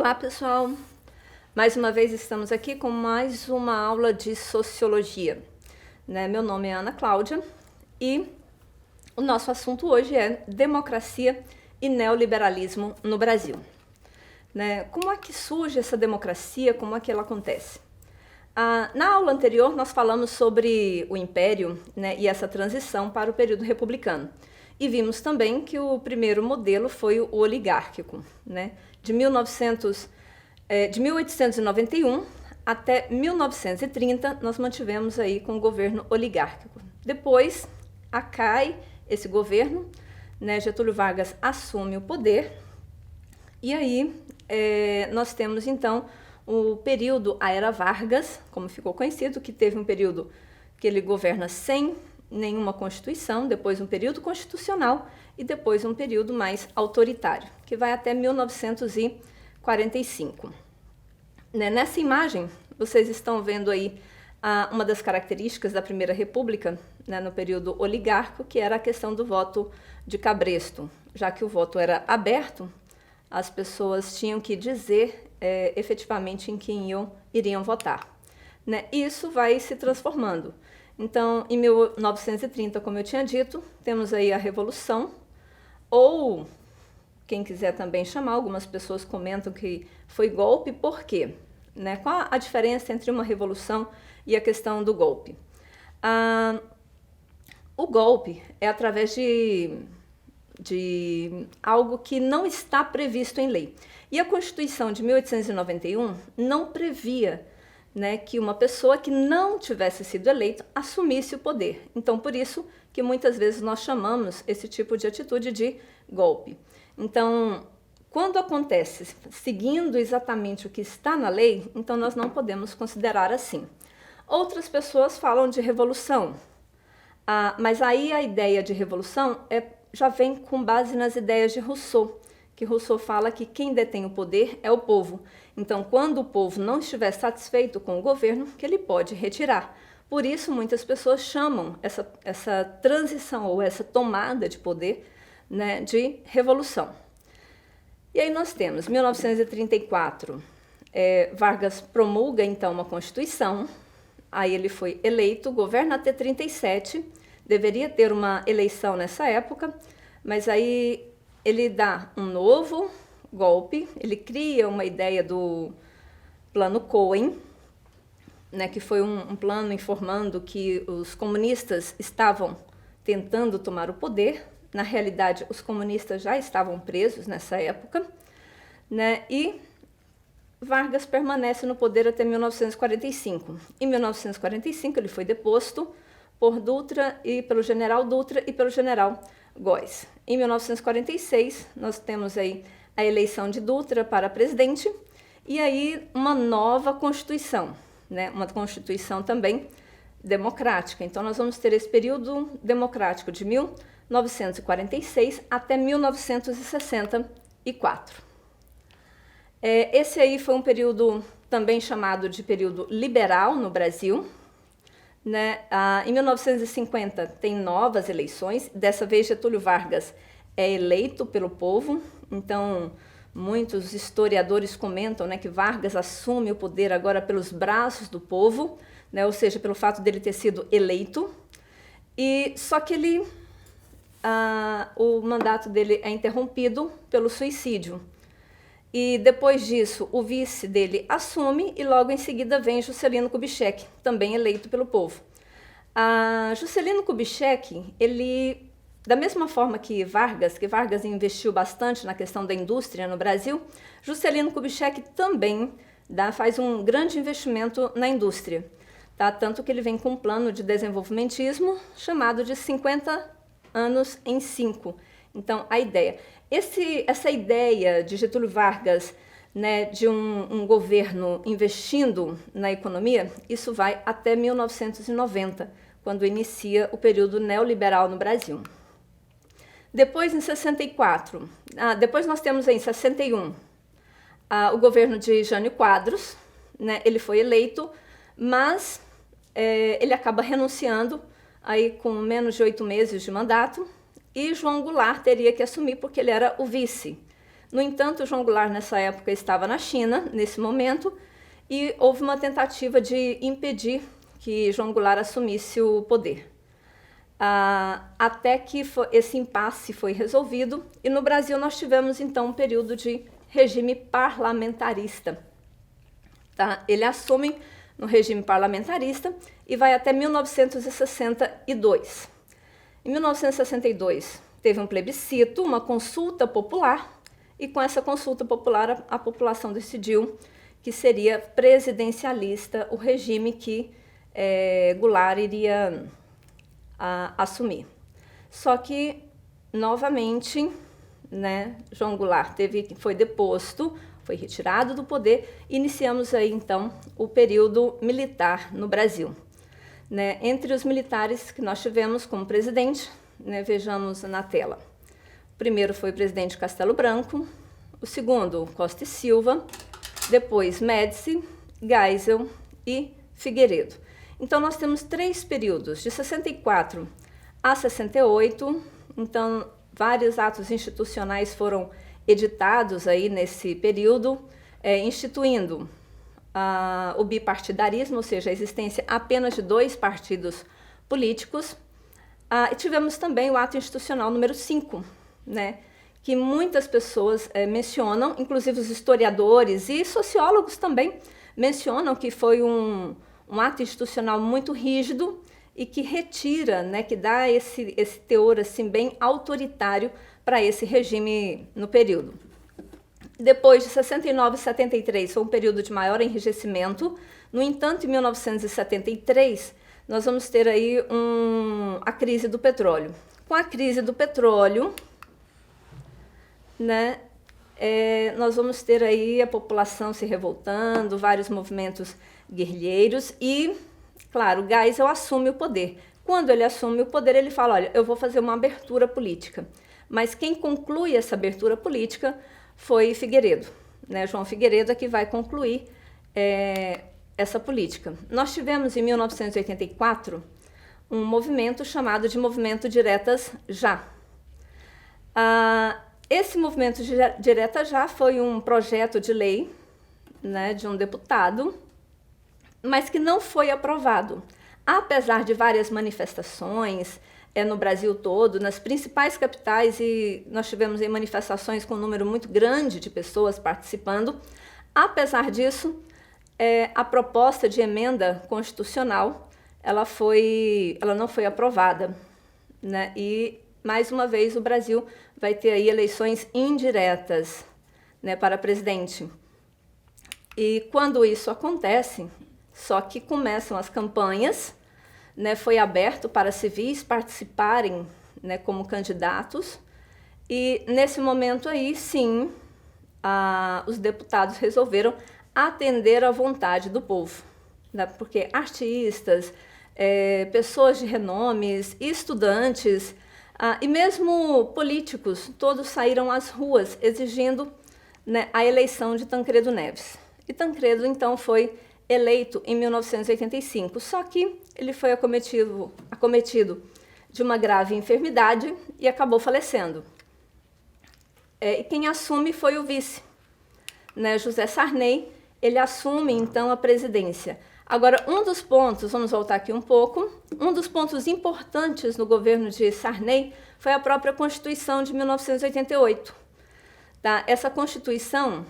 Olá, pessoal! Mais uma vez estamos aqui com mais uma aula de Sociologia. Meu nome é Ana Cláudia e o nosso assunto hoje é Democracia e Neoliberalismo no Brasil. Como é que surge essa democracia? Como é que ela acontece? Na aula anterior nós falamos sobre o Império e essa transição para o período republicano. E vimos também que o primeiro modelo foi o oligárquico, de 1891 até 1930 nós mantivemos aí com o governo oligárquico. Depois cai esse governo, Getúlio Vargas assume o poder e aí nós temos então o período, a Era Vargas, como ficou conhecido, que teve um período que ele governa sem nenhuma constituição, depois um período constitucional e depois um período mais autoritário, que vai até 1945. Nessa imagem, vocês estão vendo aí uma das características da Primeira República, no período oligárquico, que era a questão do voto de cabresto. Já que o voto era aberto, as pessoas tinham que dizer efetivamente em quem iriam votar. Isso vai se transformando. Então, em 1930, como eu tinha dito, temos aí a Revolução, ou quem quiser também chamar, algumas pessoas comentam que foi golpe, por quê? Qual a diferença entre uma revolução e a questão do golpe? O golpe é através de algo que não está previsto em lei. E a Constituição de 1891 não previa que uma pessoa que não tivesse sido eleita assumisse o poder. Então, por isso que muitas vezes nós chamamos esse tipo de atitude de golpe. Então, quando acontece seguindo exatamente o que está na lei, então nós não podemos considerar assim. Outras pessoas falam de revolução, mas aí a ideia de revolução já vem com base nas ideias de Rousseau, que Rousseau fala que quem detém o poder é o povo. Então, quando o povo não estiver satisfeito com o governo, que ele pode retirar. Por isso, muitas pessoas chamam essa transição ou essa tomada de poder de revolução. E aí nós temos 1934, Vargas promulga então uma Constituição, aí ele foi eleito, governa até 37, deveria ter uma eleição nessa época, mas aí ele dá um novo golpe, ele cria uma ideia do Plano Cohen, que foi um plano informando que os comunistas estavam tentando tomar o poder. Na realidade, os comunistas já estavam presos nessa época, e Vargas permanece no poder até 1945. Em 1945, ele foi deposto por Dutra e pelo general Dutra e pelo general Góes. Em 1946, nós temos aí a eleição de Dutra para presidente e aí uma nova Constituição, uma Constituição também democrática. Então, nós vamos ter esse período democrático de 1946 até 1964. Esse aí foi um período também chamado de período liberal no Brasil. Em 1950 tem novas eleições, dessa vez Getúlio Vargas é eleito pelo povo, então muitos historiadores comentam que Vargas assume o poder agora pelos braços do povo, ou seja, pelo fato dele ter sido eleito, e só que o mandato dele é interrompido pelo suicídio. E depois disso, o vice dele assume e logo em seguida vem Juscelino Kubitschek, também eleito pelo povo. Juscelino Kubitschek, ele, da mesma forma que Vargas investiu bastante na questão da indústria no Brasil, Juscelino Kubitschek também faz um grande investimento na indústria. Tanto que ele vem com um plano de desenvolvimentismo chamado de 50 anos em 5. Então, a ideia. Essa ideia de Getúlio Vargas, de um governo investindo na economia, isso vai até 1990, quando inicia o período neoliberal no Brasil. Depois, em 64, depois nós temos em 61 o governo de Jânio Quadros, ele foi eleito, mas ele acaba renunciando aí com menos de 8 meses de mandato, e João Goulart teria que assumir porque ele era o vice. No entanto, João Goulart, nessa época, estava na China, nesse momento, e houve uma tentativa de impedir que João Goulart assumisse o poder. Até que esse impasse foi resolvido, e no Brasil nós tivemos, então, um período de regime parlamentarista. Tá? Ele assume no regime parlamentarista e vai até 1962. Em 1962, teve um plebiscito, uma consulta popular, e com essa consulta popular a população decidiu que seria presidencialista o regime que Goulart iria assumir. Só que, novamente, né, João Goulart foi deposto, foi retirado do poder, e iniciamos aí, então, o período militar no Brasil. Né, entre os militares que nós tivemos como presidente, né, vejamos na tela. O primeiro foi o presidente Castelo Branco, o segundo, Costa e Silva, depois Médici, Geisel e Figueiredo. Então, nós temos 3 períodos, de 64 a 68, então, vários atos institucionais foram editados aí nesse período, instituindo o bipartidarismo, ou seja, a existência apenas de 2 partidos políticos. E tivemos também o ato institucional número 5, né, que muitas pessoas mencionam, inclusive os historiadores e sociólogos também mencionam que foi um ato institucional muito rígido e que retira, né, que dá esse teor assim, bem autoritário para esse regime no período. Depois de 69 e 73 foi um período de maior enrijecimento. No entanto, em 1973, nós vamos ter aí a crise do petróleo. Com a crise do petróleo, né, nós vamos ter aí a população se revoltando, vários movimentos guerrilheiros e, claro, Geisel assume o poder. Quando ele assume o poder, ele fala, olha, eu vou fazer uma abertura política. Mas quem conclui essa abertura política foi Figueiredo, né? João Figueiredo é que vai concluir essa política. Nós tivemos, em 1984, um movimento chamado de Movimento Diretas Já. Esse Movimento Diretas Já foi um projeto de lei, né, de um deputado, mas que não foi aprovado. Apesar de várias manifestações no Brasil todo, nas principais capitais, e nós tivemos aí manifestações com um número muito grande de pessoas participando, apesar disso, a proposta de emenda constitucional ela não foi aprovada, né? E, mais uma vez, o Brasil vai ter aí eleições indiretas, né, para presidente. E quando isso acontece, só que começam as campanhas, né, foi aberto para civis participarem, né, como candidatos, e nesse momento aí, sim, os deputados resolveram atender à vontade do povo, né, porque artistas, pessoas de renomes, estudantes e mesmo políticos, todos saíram às ruas exigindo, né, a eleição de Tancredo Neves. E Tancredo, então, foi eleito em 1985, só que ele foi acometido de uma grave enfermidade e acabou falecendo. E quem assume foi o vice, né, José Sarney. Ele assume, então, a presidência. Agora, um dos pontos, vamos voltar aqui um pouco, um dos pontos importantes no governo de Sarney foi a própria Constituição de 1988. Tá? Essa Constituição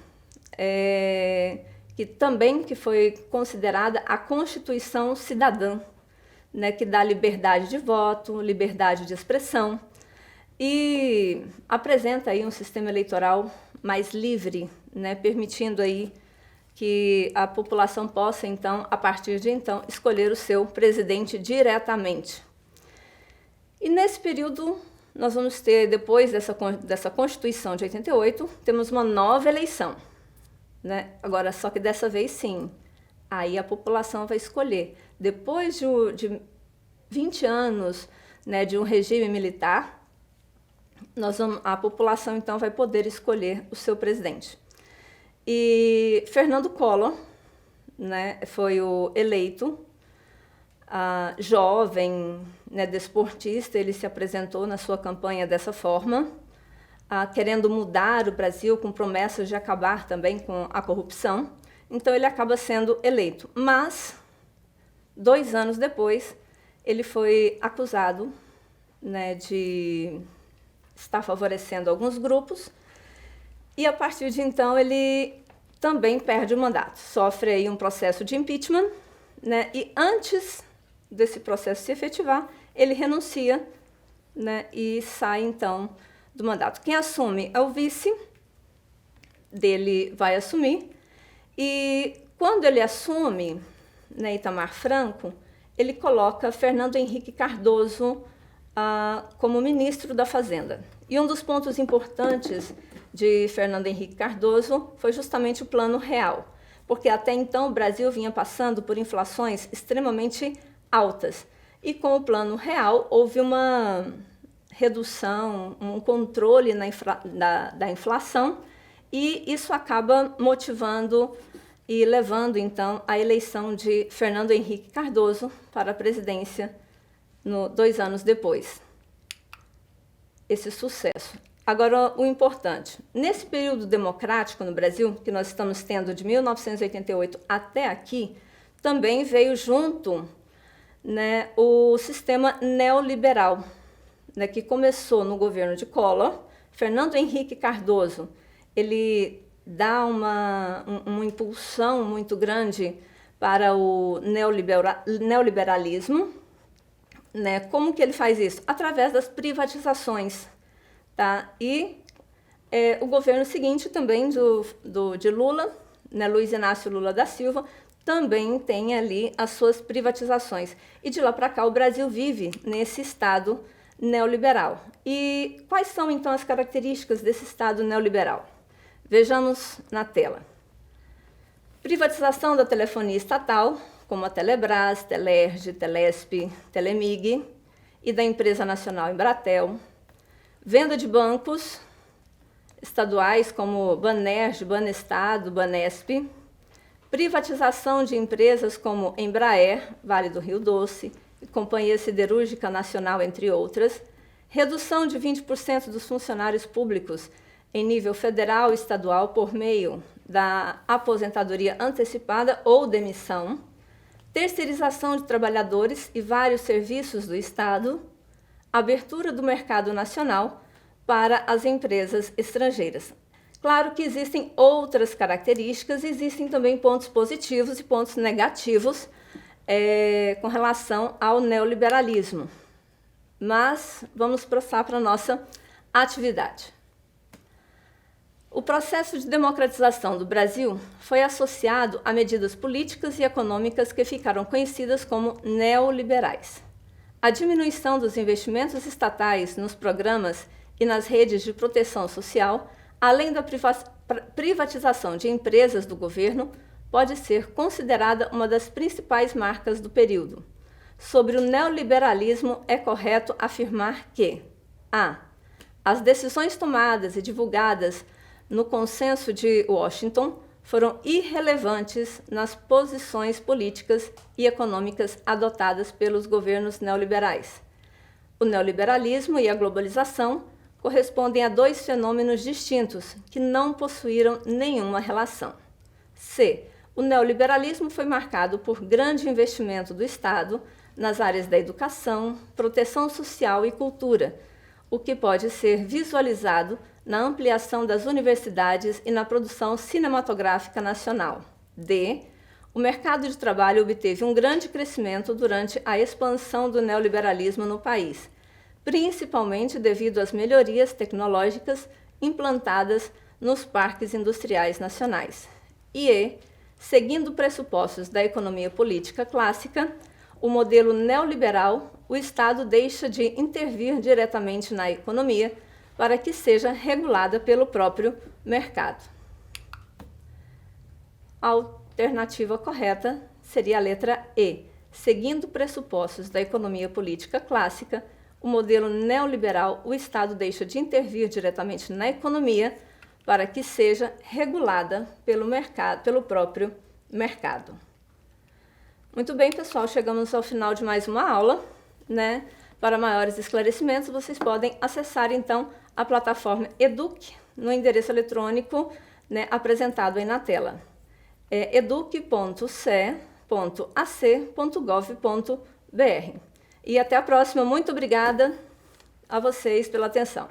que foi considerada a Constituição Cidadã, né, que dá liberdade de voto, liberdade de expressão e apresenta aí um sistema eleitoral mais livre, né, permitindo aí que a população possa, então, a partir de então, escolher o seu presidente diretamente. E nesse período, nós vamos ter, depois dessa Constituição de 88, temos uma nova eleição. Né? Agora, só que dessa vez, sim, aí a população vai escolher. Depois de 20 anos, né, de um regime militar, a população, então, vai poder escolher o seu presidente. E Fernando Collor, né, foi o eleito, jovem, né, desportista, ele se apresentou na sua campanha dessa forma. querendo mudar o Brasil com promessas de acabar também com a corrupção. Então ele acaba sendo eleito. Mas, 2 anos depois, ele foi acusado, né, de estar favorecendo alguns grupos. E a partir de então ele também perde o mandato. Sofre aí um processo de impeachment, né, e antes desse processo se efetivar, ele renuncia, né, e sai então do mandato. Quem assume é o vice dele, vai assumir, e quando ele assume, né, Itamar Franco, ele coloca Fernando Henrique Cardoso como ministro da Fazenda. E um dos pontos importantes de Fernando Henrique Cardoso foi justamente o Plano Real, porque até então o Brasil vinha passando por inflações extremamente altas. E com o Plano Real houve uma redução, um controle da inflação, e isso acaba motivando e levando, então, à eleição de Fernando Henrique Cardoso para a presidência 2 anos depois. Esse sucesso. Agora, o importante, nesse período democrático no Brasil, que nós estamos tendo de 1988 até aqui, também veio junto, né, o sistema neoliberal, né, que começou no governo de Collor. Fernando Henrique Cardoso, ele dá uma impulsão muito grande para o neoliberalismo, né? Como que ele faz isso? Através das privatizações, tá? E o governo seguinte também de Lula, né, Luiz Inácio Lula da Silva, também tem ali as suas privatizações. E de lá para cá o Brasil vive nesse estado neoliberal. E quais são então as características desse estado neoliberal? Vejamos na tela. Privatização da telefonia estatal, como a Telebrás, Telerge, Telesp, Telemig, e da empresa nacional Embratel. Venda de bancos estaduais como Banerj, Banestado, Banesp. Privatização de empresas como Embraer, Vale do Rio Doce, e Companhia Siderúrgica Nacional, entre outras. Redução de 20% dos funcionários públicos em nível federal e estadual por meio da aposentadoria antecipada ou demissão, terceirização de trabalhadores e vários serviços do Estado, abertura do mercado nacional para as empresas estrangeiras. Claro que existem outras características, existem também pontos positivos e pontos negativos com relação ao neoliberalismo. Mas vamos passar para a nossa atividade. O processo de democratização do Brasil foi associado a medidas políticas e econômicas que ficaram conhecidas como neoliberais. A diminuição dos investimentos estatais nos programas e nas redes de proteção social, além da privatização de empresas do governo, pode ser considerada uma das principais marcas do período. Sobre o neoliberalismo, é correto afirmar que as decisões tomadas e divulgadas no Consenso de Washington foram irrelevantes nas posições políticas e econômicas adotadas pelos governos neoliberais. O neoliberalismo e a globalização correspondem a 2 fenômenos distintos que não possuíram nenhuma relação. O neoliberalismo foi marcado por grande investimento do Estado nas áreas da educação, proteção social e cultura, o que pode ser visualizado na ampliação das universidades e na produção cinematográfica nacional. O mercado de trabalho obteve um grande crescimento durante a expansão do neoliberalismo no país, principalmente devido às melhorias tecnológicas implantadas nos parques industriais nacionais. Seguindo pressupostos da economia política clássica, o modelo neoliberal, o Estado deixa de intervir diretamente na economia para que seja regulada pelo próprio mercado. A alternativa correta seria a letra E. Seguindo pressupostos da economia política clássica, o modelo neoliberal, o Estado deixa de intervir diretamente na economia para que seja regulada pelo mercado, pelo próprio mercado. Muito bem, pessoal, chegamos ao final de mais uma aula, né? Para maiores esclarecimentos, vocês podem acessar, então, a plataforma Educ no endereço eletrônico, né, apresentado aí na tela. É educ.ce.ac.gov.br. E até a próxima. Muito obrigada a vocês pela atenção.